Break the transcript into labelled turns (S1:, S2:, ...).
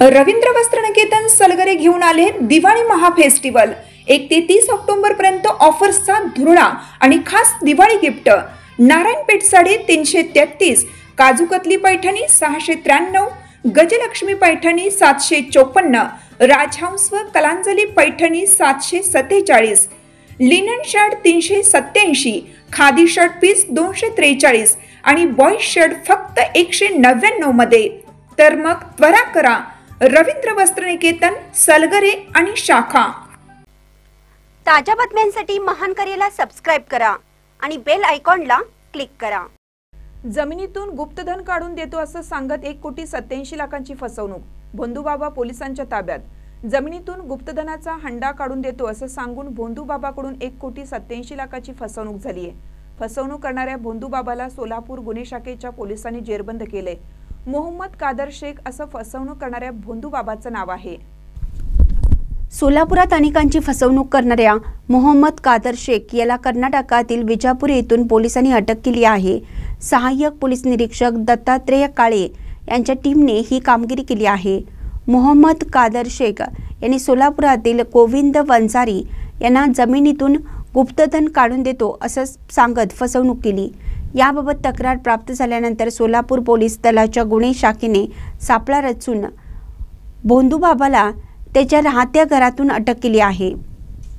S1: रवींद्र वस्त्रनिकेतन सलगरे घेऊन आले दिवाळी महाफेस्टिवल। 1 ते 30 ऑक्टोबर पर्यंत ऑफर्सचा धुरळा आणि खास दिवाळी गिफ्ट। नारायणपेठ साडी 333, काजूकतली पैठणी 693, गजलक्ष्मी पैठणी 754, राजहंस व Kalanjali Paithani 747, linen shirt 387, khadi shirt piece 243 आणि बॉय शर्ट फक्त 199 मध्ये। तर मग त्वरा करा, रवींद्र वस्त्रनिकेतन सलगरे आणि शाखा।
S2: ताज्या बातम्यांसाठी महान करेला सबस्क्राइब करा आणि बेल आयकॉनला क्लिक करा।
S3: जमिनीतून गुप्तधन काढून देतो असं सांगत 1,87,00,000ची फसवणूक। भोंदूबाबा पोलिसांच्या ताब्यात। जमिनीतून गुप्तधनाचा हंडा काढून देतो असं सांगून भोंदूबाबाकडून 1,87,00,000ची फसवणूक झाली आहे। फसवणूक करणाऱ्या भोंदूबाबाला सोलापूर गुन्हे शाखेच्या पोलिसांनी जेरबंद केले। मोहम्मद कादर शेख असं फसवणूक करणाऱ्या भोंदूबाबाचं नाव आहे।
S2: सोलापुरात अनेकांची फसवणूक करणाऱ्या मोहम्मद कादर शेख याला कर्नाटकातील विजापूर येथून पोलिसांनी अटक केली आहे। सहाय्यक पोलीस निरीक्षक दत्तात्रेय काळे यांच्या टीमने ही कामगिरी केली आहे। मोहम्मद कादर शेख यांनी सोलापुरातील गोविंद वंजारी यांना जमिनीतून गुप्तधन काढून देतो असं सांगत फसवणूक केली। याबाबत तक्रार प्राप्त झाल्यानंतर सोलापूर पोलीस दलाच्या गुन्हे शाखेने सापळा रचून भोंदूबाबाला त्याच्या राहत्या घरातून अटक केली आहे।